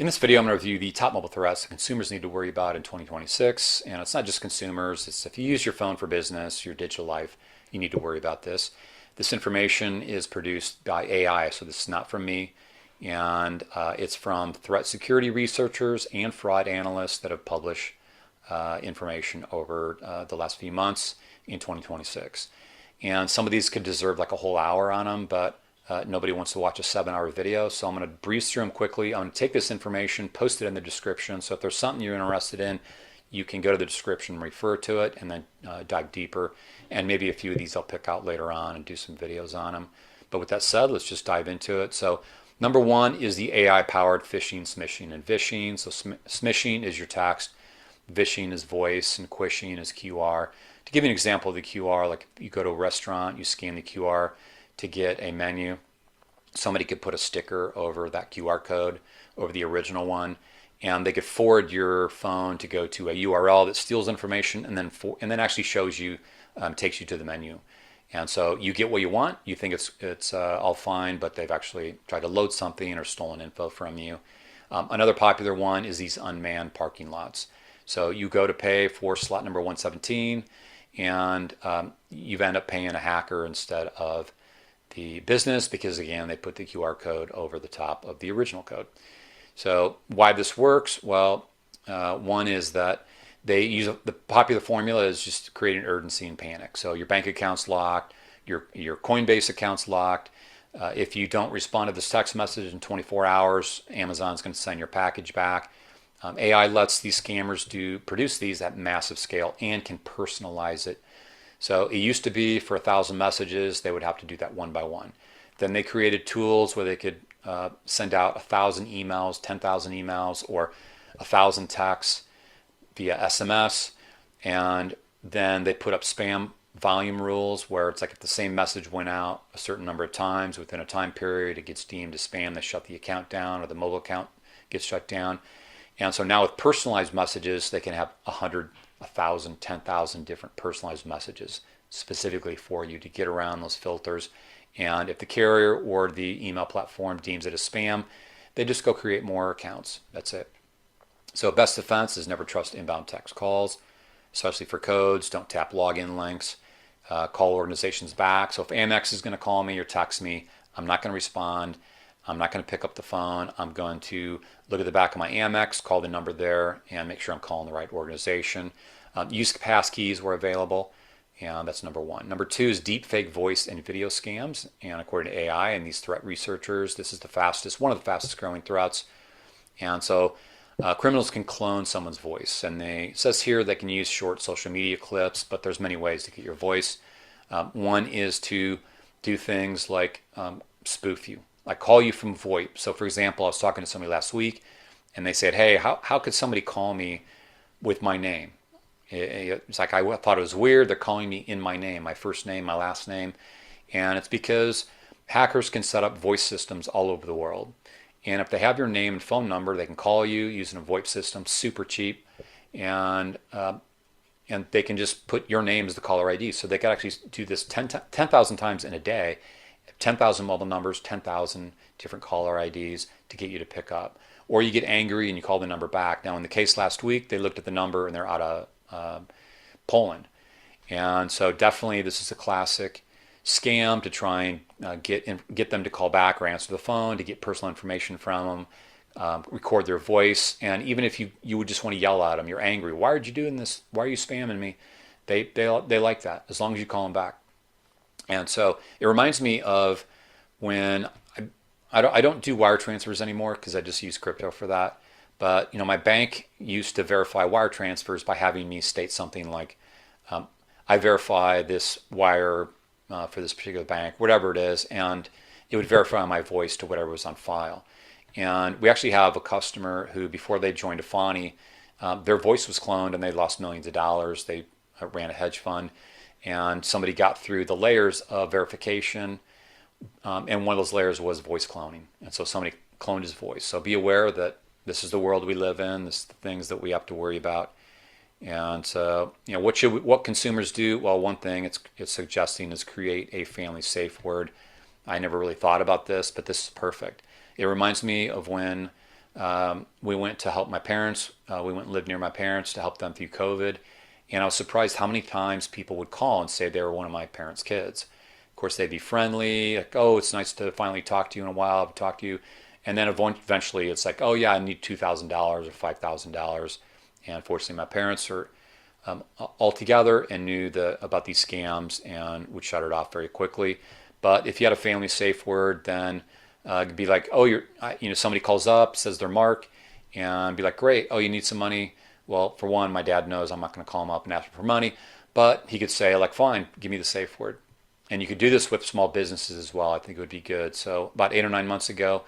In this video, I'm going to review the top mobile threats that consumers need to worry about in 2026. And it's not just consumers. It's if you use your phone for business, your digital life, you need to worry about this. This information is produced by AI, so this is not from me. And it's from threat security researchers and fraud analysts that have published information over the last few months in 2026. And some of these could deserve like a whole hour on them, but nobody wants to watch a 7-hour video, so I'm going to breeze through them quickly. I'm going to take this information, post it in the description, so if there's something you're interested in, you can go to the description, refer to it, and then dive deeper. And maybe a few of these I'll pick out later on and do some videos on them. But with that said, let's just dive into it. So number one is the AI-powered phishing, smishing, and vishing. So smishing is your text, vishing is voice, and quishing is QR. To give you an example of the QR, like you go to a restaurant, you scan the QR to get a menu. Somebody could put a sticker over that QR code, over the original one, and they could forward your phone to go to a URL that steals information and then actually shows you, takes you to the menu. And so you get what you want. You think it's all fine, but they've actually tried to load something or stolen info from you. Another popular one is these unmanned parking lots. So you go to pay for slot number 117, and you end up paying a hacker instead of the business because, again, they put the QR code over the top of the original code. So why this works? Well, one is that they use the popular formula is just creating urgency and panic. So your bank account's locked, your Coinbase account's locked. If you don't respond to this text message in 24 hours, Amazon's going to send your package back. AI lets these scammers produce these at massive scale and can personalize it. So it used to be for 1,000 messages, they would have to do that one by one. Then they created tools where they could send out 1,000 emails, 10,000 emails, or 1,000 texts via SMS. And then they put up spam volume rules where it's like if the same message went out a certain number of times within a time period, it gets deemed as spam. They shut the account down or the mobile account gets shut down. And so now with personalized messages, they can have 100, 1,000, 10,000 different personalized messages specifically for you to get around those filters. And if the carrier or the email platform deems it as spam, they just go create more accounts. That's it. So best defense is never trust inbound text calls, especially for codes. Don't tap login links. Call organizations back. So if Amex is going to call me or text me, I'm not going to respond. I'm not going to pick up the phone. I'm going to look at the back of my Amex, call the number there, and make sure I'm calling the right organization. Use passkeys where available, and that's number one. Number two is deepfake voice and video scams. And according to AI and these threat researchers, this is one of the fastest growing threats. And so criminals can clone someone's voice. And it says here they can use short social media clips, but there's many ways to get your voice. One is to do things like spoof you. Like call you from VoIP. So for example, I was talking to somebody last week and they said, hey, how could somebody call me with my name? It's like I thought it was weird. They're calling me in my name, my first name, my last name. And it's because hackers can set up voice systems all over the world. And if they have your name and phone number, they can call you using a VoIP system, super cheap. And they can just put your name as the caller ID. So they can actually do this 10,000 times in a day. 10,000 mobile numbers, 10,000 different caller IDs to get you to pick up. Or you get angry and you call the number back. Now in the case last week, they looked at the number and they're out of Poland. And so definitely this is a classic scam to try and get them to call back or answer the phone, to get personal information from them, record their voice. And even if you would just want to yell at them, you're angry. Why are you doing this? Why are you spamming me? They like that as long as you call them back. And so it reminds me of when I don't do wire transfers anymore because I just use crypto for that. But my bank used to verify wire transfers by having me state something like, I verify this wire for this particular bank, whatever it is, and it would verify my voice to whatever was on file. And we actually have a customer who, before they joined efani, their voice was cloned and they lost millions of dollars. They ran a hedge fund. And somebody got through the layers of verification, and one of those layers was voice cloning. And so somebody cloned his voice. So be aware that this is the world we live in. This is the things that we have to worry about. And so, what consumers do? Well, one thing it's suggesting is create a family safe word. I never really thought about this, but this is perfect. It reminds me of when We went to help my parents. We went and lived near my parents to help them through COVID. And I was surprised how many times people would call and say they were one of my parents' kids. Of course, they'd be friendly, like, oh, it's nice to finally talk to you in a while. I've talked to you. And then eventually it's like, oh, yeah, I need $2,000 or $5,000. And unfortunately, my parents are all together and knew about these scams and would shut it off very quickly. But if you had a family safe word, then it'd be like, oh, somebody calls up, says they're Mark, and be like, great, oh, you need some money. Well, for one, my dad knows I'm not going to call him up and ask him for money, but he could say, like, fine, give me the safe word. And you could do this with small businesses as well. I think it would be good. So about 8 or 9 months ago,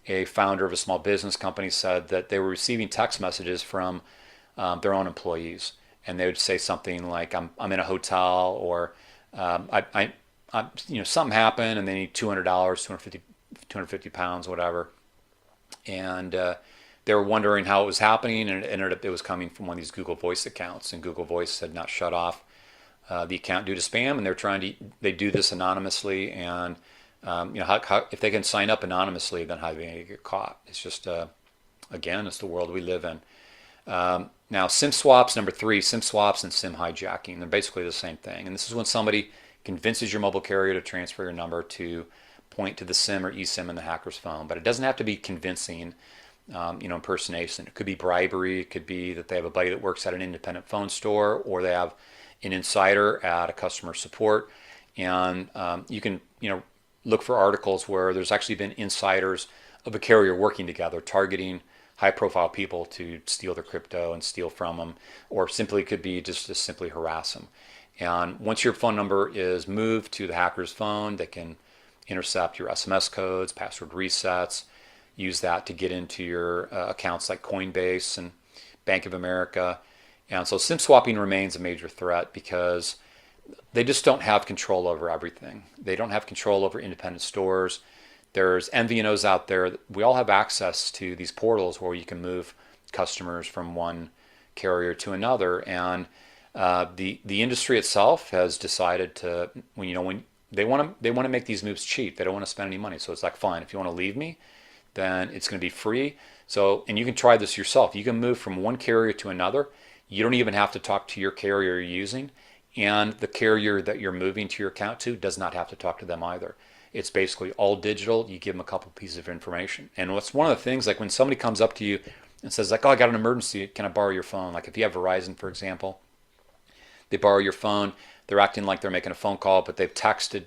a founder of a small business company said that they were receiving text messages from their own employees, and they would say something like, I'm in a hotel, or something happened and they need $200, 250 pounds, whatever. And they were wondering how it was happening, and it was coming from one of these Google Voice accounts, and Google Voice had not shut off the account due to spam, and they do this anonymously, and if they can sign up anonymously, then how are they going to get caught? It's just again, it's the world we live in. Now, SIM swaps, number 3, SIM swaps and SIM hijacking. They're basically the same thing. And this is when somebody convinces your mobile carrier to transfer your number to point to the SIM or eSIM in the hacker's phone. But it doesn't have to be convincing, impersonation. It could be bribery. It could be that they have a buddy that works at an independent phone store, or they have an insider at a customer support. And you can, look for articles where there's actually been insiders of a carrier working together, targeting high-profile people to steal their crypto and steal from them, or simply could be just to simply harass them. And once your phone number is moved to the hacker's phone, they can intercept your SMS codes, password resets, use that to get into your accounts like Coinbase and Bank of America. And so SIM swapping remains a major threat because they just don't have control over everything. They don't have control over independent stores. There's MVNOs out there. We all have access to these portals where you can move customers from one carrier to another. And the industry itself has decided to, when they want to make these moves cheap. They don't want to spend any money. So it's like, fine, if you want to leave me, then it's going to be free. So, and you can try this yourself. You can move from one carrier to another. You don't even have to talk to your carrier you're using, and the carrier that you're moving to your account to does not have to talk to them either. It's basically all digital. You give them a couple pieces of information. And what's one of the things, like when somebody comes up to you and says like, oh, I got an emergency, can I borrow your phone? Like if you have Verizon, for example, they borrow your phone. They're acting like they're making a phone call, but they've texted,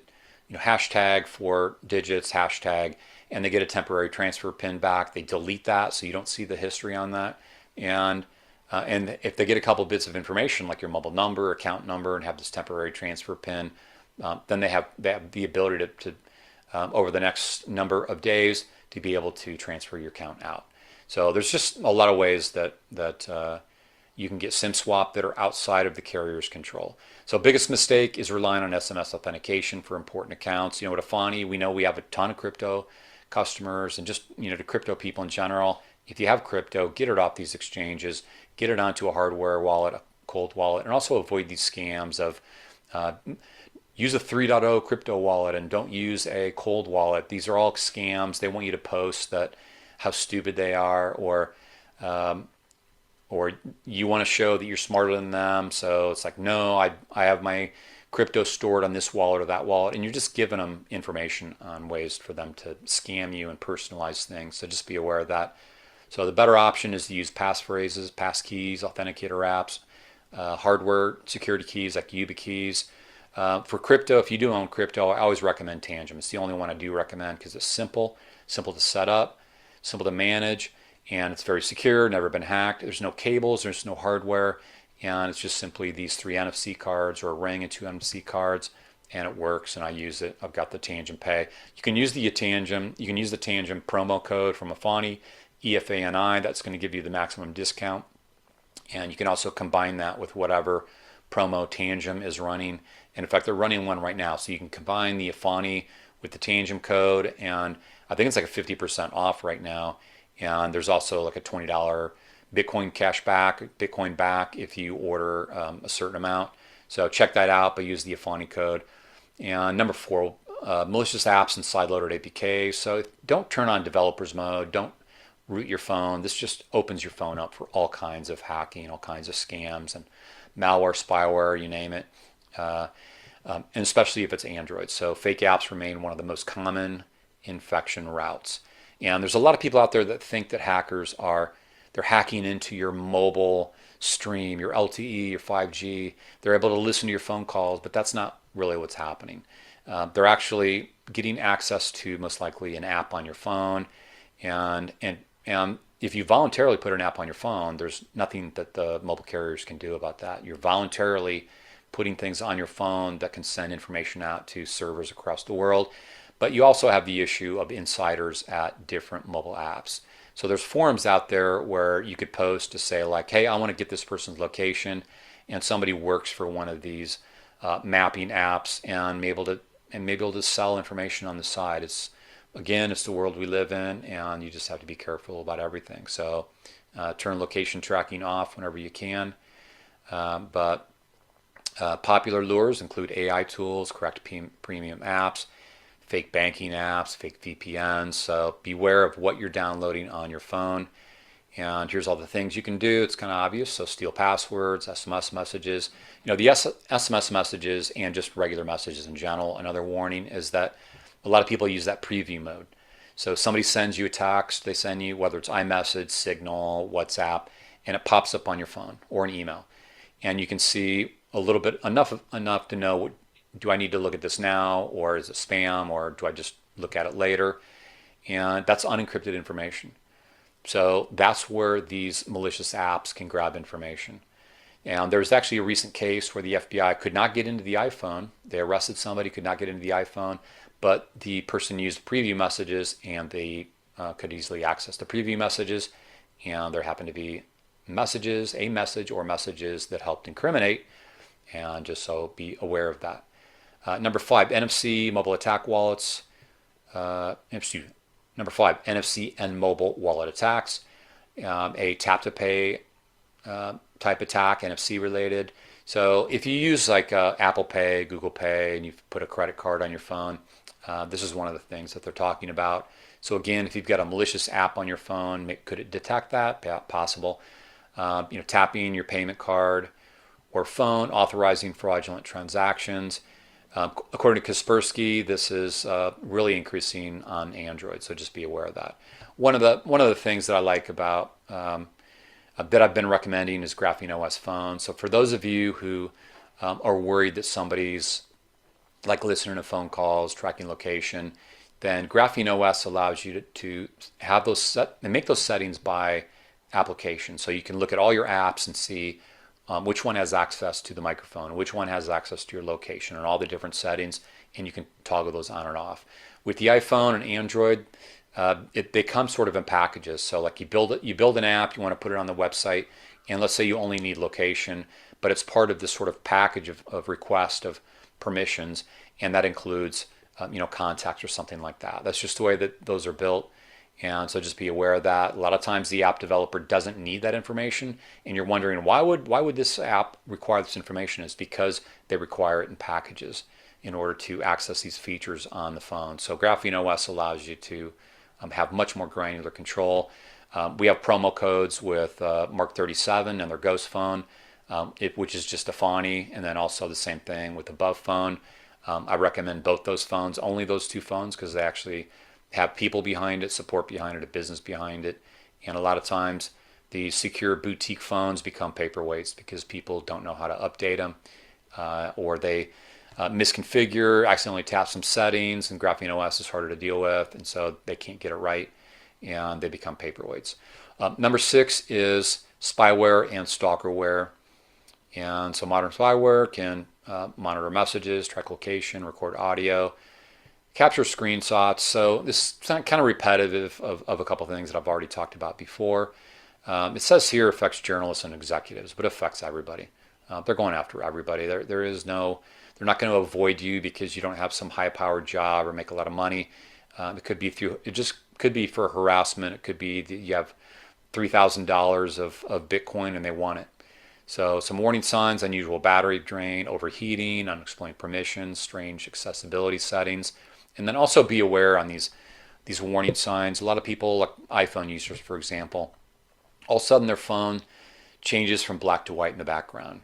hashtag 4 digits, hashtag, and they get a temporary transfer pin back. They delete that so you don't see the history on that. And if they get a couple bits of information like your mobile number, account number, and have this temporary transfer pin, then they have the ability to over the next number of days to be able to transfer your account out. So there's just a lot of ways that you can get SIM swap that are outside of the carrier's control. So biggest mistake is relying on SMS authentication for important accounts. At efani, we know we have a ton of crypto customers, and just to crypto people in general. If you have crypto, get it off these exchanges, get it onto a hardware wallet, a cold wallet, and also avoid these scams of use a 3.0 crypto wallet and don't use a cold wallet. These are all scams. They want you to post that how stupid they are, or you want to show that you're smarter than them. So it's like, no, I have my crypto stored on this wallet or that wallet, and you're just giving them information on ways for them to scam you and personalize things. So just be aware of that. So the better option is to use passphrases, passkeys, authenticator apps, hardware security keys like YubiKeys. For crypto, if you do own crypto, I always recommend Tangent. It's the only one I do recommend because it's simple to set up, simple to manage, and it's very secure, never been hacked. There's no cables, there's no hardware, and it's just simply these 3 NFC cards or a ring and 2 NFC cards, and it works, and I use it. I've got the Tangent Pay. You can use the Tangent promo code from efani, EFANI. That's going to give you the maximum discount, and you can also combine that with whatever promo Tangent is running. And in fact, they're running one right now, so you can combine the efani with the Tangent code, and I think it's like a 50% off right now. And there's also like a $20 Bitcoin cash back, Bitcoin back if you order a certain amount. So check that out, but use the efani code. And number 4, malicious apps and sideloaded APKs. So don't turn on developers mode. Don't root your phone. This just opens your phone up for all kinds of hacking, all kinds of scams and malware, spyware, you name it. Uh, and especially if it's Android. So fake apps remain one of the most common infection routes. And there's a lot of people out there that think that they're hacking into your mobile stream, your LTE, your 5G. They're able to listen to your phone calls, but that's not really what's happening. They're actually getting access to most likely an app on your phone, and if you voluntarily put an app on your phone, there's nothing that the mobile carriers can do about that. You're voluntarily putting things on your phone that can send information out to servers across the world. But you also have the issue of insiders at different mobile apps. So there's forums out there where you could post to say like, hey, I want to get this person's location, and somebody works for one of these mapping apps and may be able to sell information on the side. It's the world we live in, and you just have to be careful about everything. So turn location tracking off whenever you can. But popular lures include AI tools, correct premium apps, fake banking apps, fake VPNs. So beware of what you're downloading on your phone. And here's all the things you can do. It's kind of obvious. So steal passwords, SMS messages. The SMS messages and just regular messages in general. Another warning is that a lot of people use that preview mode. So somebody sends you a text, they send you, whether it's iMessage, Signal, WhatsApp, and it pops up on your phone or an email. And you can see a little bit, enough to know, do I need to look at this now, or is it spam, or do I just look at it later? And that's unencrypted information. So that's where these malicious apps can grab information. And there was actually a recent case where the FBI could not get into the iPhone. They arrested somebody, could not get into the iPhone, but the person used preview messages, and they could easily access the preview messages. And there happened to be a message or messages that helped incriminate, and just so be aware of that. Number 5, NFC mobile attack wallets. Number 5, NFC and mobile wallet attacks. A tap to pay type attack, NFC related. So if you use like Apple Pay, Google Pay, and you put a credit card on your phone, this is one of the things that they're talking about. So again, if you've got a malicious app on your phone, could it detect that? Possible. Tapping your payment card or phone, authorizing fraudulent transactions. According to Kaspersky, this is really increasing on Android, so just be aware of that. One of the things that I like about that I've been recommending is Graphene OS Phone. So for those of you who are worried that somebody's like listening to phone calls, tracking location, then Graphene OS allows you to have those set and make those settings by application. So you can look at all your apps and see which one has access to the microphone, which one has access to your location, and all the different settings, and you can toggle those on and off. With the iPhone and Android, they come sort of in packages. So like you build an app, you want to put it on the website, and let's say you only need location, but it's part of this sort of package of request of permissions, and that includes contacts or something like that. That's just the way that those are built. And so just be aware of that. A lot of times the app developer doesn't need that information, and you're wondering why would this app require this information? It's because they require it in packages in order to access these features on the phone. So Graphene OS allows you to have much more granular control. We have promo codes with Mark 37 and their Ghost phone, which is just efani, and then also the same thing with the Above phone. I recommend both those phones, only those two phones, because they actually have people behind it, support behind it, a business behind it. And a lot of times the secure boutique phones become paperweights because people don't know how to update them, or they misconfigure, accidentally tap some settings, and Graphene OS is harder to deal with, and so they can't get it right, and they become paperweights. Number 6 is spyware and stalkerware. And so modern spyware can monitor messages, track location, record audio, capture screenshots. So this is kind of repetitive of a couple of things that I've already talked about before. It says here affects journalists and executives, but it affects everybody. They're going after everybody. They're not going to avoid you because you don't have some high-powered job or make a lot of money. It just could be for harassment. It could be that you have $3,000 of Bitcoin and they want it. So some warning signs: unusual battery drain, overheating, unexplained permissions, strange accessibility settings. And then also be aware on these these warning signs. A lot of people, like iPhone users, for example, all of a sudden their phone changes from black to white in the background,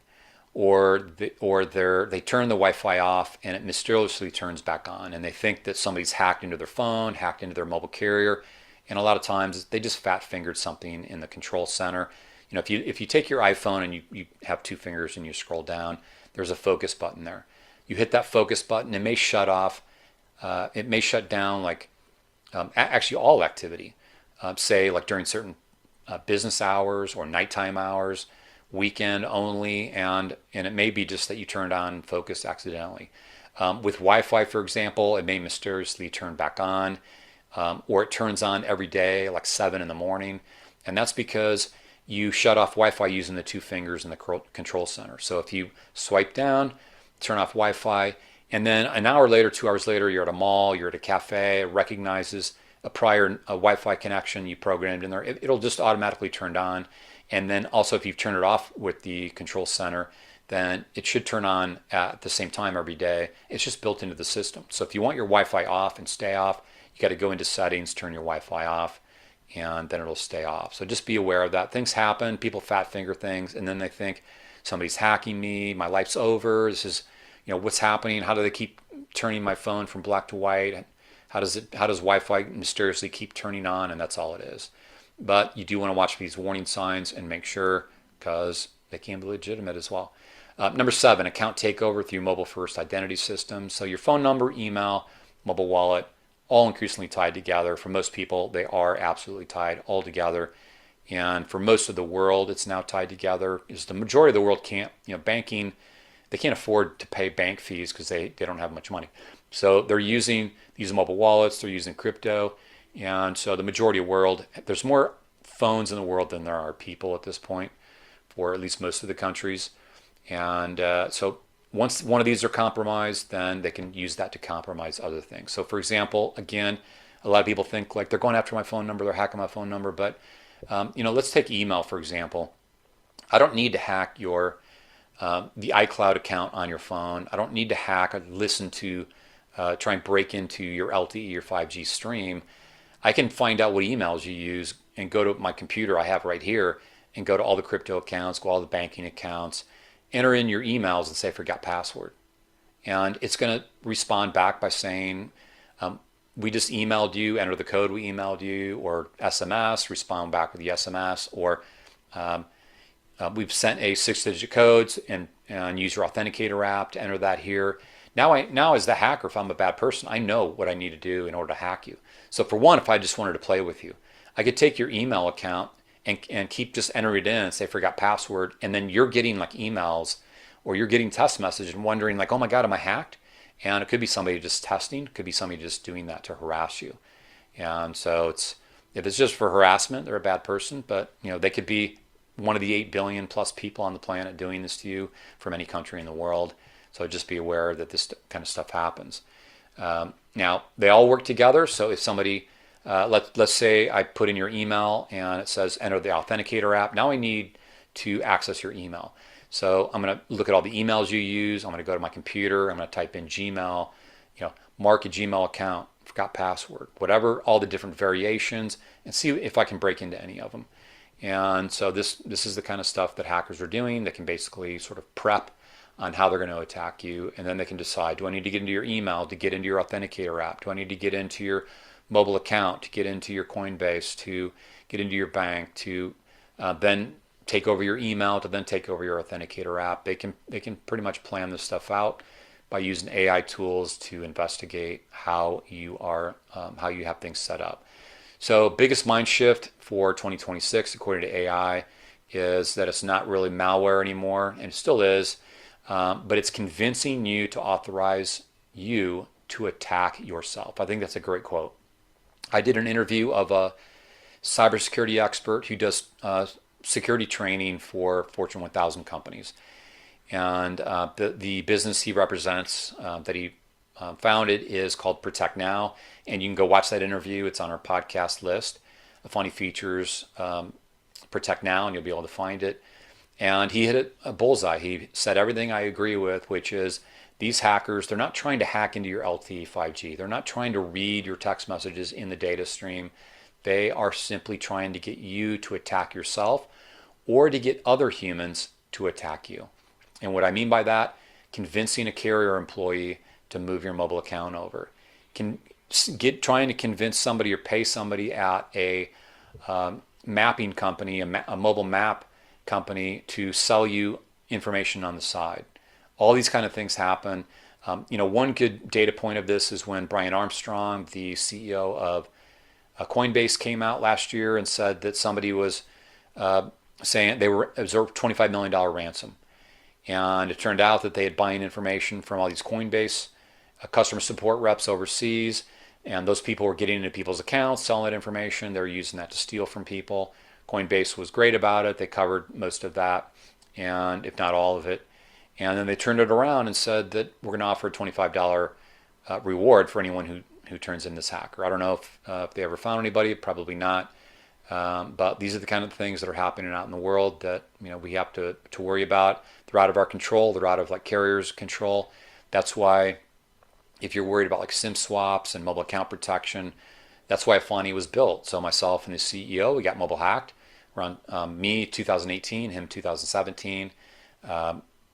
or they turn the Wi-Fi off and it mysteriously turns back on, and they think that somebody's hacked into their phone, hacked into their mobile carrier, and a lot of times they just fat fingered something in the control center. If you take your iPhone and you have two fingers and you scroll down, there's a focus button there. You hit that focus button, it may shut off, it may shut down like actually all activity, say like during certain business hours or nighttime hours, weekend only, and it may be just that you turned on focus accidentally. With Wi-Fi, for example, it may mysteriously turn back on, or it turns on every day, like 7 in the morning, and that's because you shut off Wi-Fi using the two fingers in the control center. So if you swipe down, turn off Wi-Fi, and then an hour later, 2 hours later, you're at a mall, you're at a cafe, it recognizes a prior Wi-Fi connection you programmed in there, it'll just automatically turn on. And then also if you've turned it off with the control center, then it should turn on at the same time every day. It's just built into the system. So if you want your Wi-Fi off and stay off, you got to go into settings, turn your Wi-Fi off, and then it'll stay off. So just be aware of that. Things happen, people fat finger things, and then they think somebody's hacking me, my life's over, this is, what's happening? How do they keep turning my phone from black to white? How does Wi-Fi mysteriously keep turning on? And that's all it is. But you do want to watch these warning signs and make sure, because they can be legitimate as well. Number 7, account takeover through mobile first identity systems. So your phone number, email, mobile wallet, all increasingly tied together. For most people, they are absolutely tied all together. And for most of the world, it's now tied together. Because the majority of the world can't, banking, they can't afford to pay bank fees because they don't have much money. So they're using these mobile wallets, they're using crypto. And so the majority of the world, there's more phones in the world than there are people at this point, for at least most of the countries. And so once one of these are compromised, then they can use that to compromise other things. So for example, again, a lot of people think like they're going after my phone number, they're hacking my phone number. But, let's take email, for example. I don't need to hack the iCloud account on your phone. I don't need to hack or listen to, try and break into your LTE or 5G stream. I can find out what emails you use and go to my computer I have right here and go to all the crypto accounts, go to all the banking accounts, enter in your emails and say forgot password. And it's going to respond back by saying, we just emailed you, enter the code we emailed you, or SMS, respond back with the SMS, or we've sent a 6-digit code and use your Authenticator app to enter that here. Now as the hacker, if I'm a bad person, I know what I need to do in order to hack you. So for one, if I just wanted to play with you, I could take your email account and keep just entering it in and say forgot password, and then you're getting like emails or you're getting text messages and wondering like, oh my God, am I hacked? And it could be somebody just testing, it could be somebody just doing that to harass you. And so if it's just for harassment, they're a bad person, but they could be one of the 8 billion plus people on the planet doing this to you from any country in the world. So just be aware that this kind of stuff happens. Now, they all work together. So if somebody, let's say I put in your email and it says enter the Authenticator app. Now I need to access your email. So I'm going to look at all the emails you use. I'm going to go to my computer. I'm going to type in Gmail, mark a Gmail account, forgot password, whatever, all the different variations, and see if I can break into any of them. And so this is the kind of stuff that hackers are doing. They can basically sort of prep on how they're going to attack you, and then they can decide, do I need to get into your email to get into your Authenticator app? Do I need to get into your mobile account to get into your Coinbase, to get into your bank, to then take over your email, to then take over your Authenticator app? They can pretty much plan this stuff out by using AI tools to investigate how you have things set up. So biggest mind shift for 2026, according to AI, is that it's not really malware anymore, and it still is, but it's convincing you to authorize you to attack yourself. I think that's a great quote. I did an interview of a cybersecurity expert who does security training for Fortune 1000 companies. And the business he represents that he founded is called Protect Now. And you can go watch that interview. It's on our podcast list. Efani features Protect Now, and you'll be able to find it. And he hit it a bullseye. He said everything I agree with, which is these hackers, they're not trying to hack into your LTE 5G. They're not trying to read your text messages in the data stream. They are simply trying to get you to attack yourself or to get other humans to attack you. And what I mean by that, convincing a carrier employee to move your mobile account over. Trying to convince somebody or pay somebody at a mapping company, a mobile map company, to sell you information on the side. All these kind of things happen. One good data point of this is when Brian Armstrong, the CEO of Coinbase, came out last year and said that somebody was saying it was a $25 million ransom. And it turned out that they had buying information from all these Coinbase customer support reps overseas. And those people were getting into people's accounts, selling that information. They were using that to steal from people. Coinbase was great about it. They covered most of that, and if not all of it. And then they turned it around and said that we're going to offer a $25 reward for anyone who turns in this hacker. I don't know if they ever found anybody, probably not. But these are the kind of things that are happening out in the world that we have to worry about. They're out of our control. They're out of carriers' control. That's why if you're worried about SIM swaps and mobile account protection, that's why efani was built. So myself and the CEO, we got mobile hacked. Around me 2018, him 2017.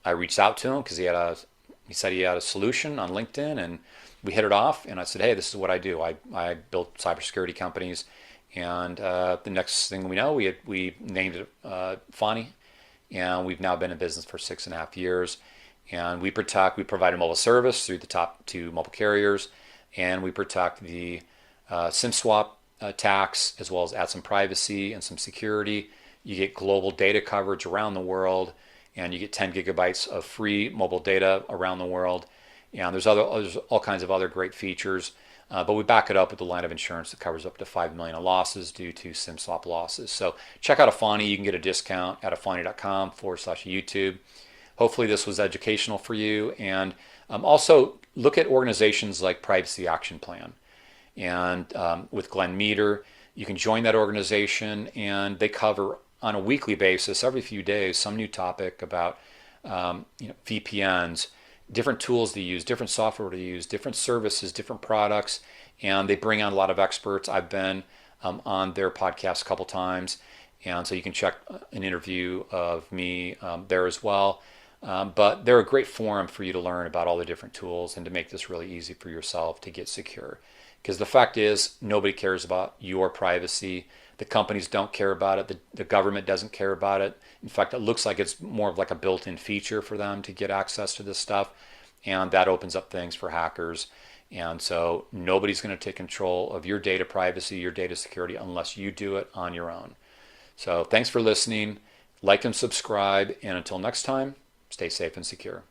I reached out to him because he said he had a solution on LinkedIn, and we hit it off. And I said, hey, this is what I do. I build cybersecurity companies. And the next thing we know, we named it efani, and we've now been in business for 6.5 years. And we provide a mobile service through the top 2 mobile carriers, and we protect the SIM swap attacks, as well as add some privacy and some security. You get global data coverage around the world, and you get 10 gigabytes of free mobile data around the world. And there's all kinds of other great features, but we back it up with a line of insurance that covers up to $5 million in losses due to SIM swap losses. So check out efani. You can get a discount at efani.com/YouTube. Hopefully this was educational for you. And also look at organizations like Privacy Action Plan. And with Glenn Meter, you can join that organization, and they cover on a weekly basis, every few days, some new topic about VPNs, different tools to use, different software to use, different services, different products. And they bring on a lot of experts. I've been on their podcast a couple times. And so you can check an interview of me there as well. But they're a great forum for you to learn about all the different tools and to make this really easy for yourself to get secure. Because the fact is, nobody cares about your privacy. The companies don't care about it. The government doesn't care about it. In fact, it looks like it's more of a built-in feature for them to get access to this stuff. And that opens up things for hackers. And so nobody's going to take control of your data privacy, your data security, unless you do it on your own. So thanks for listening. Like and subscribe. And until next time, stay safe and secure.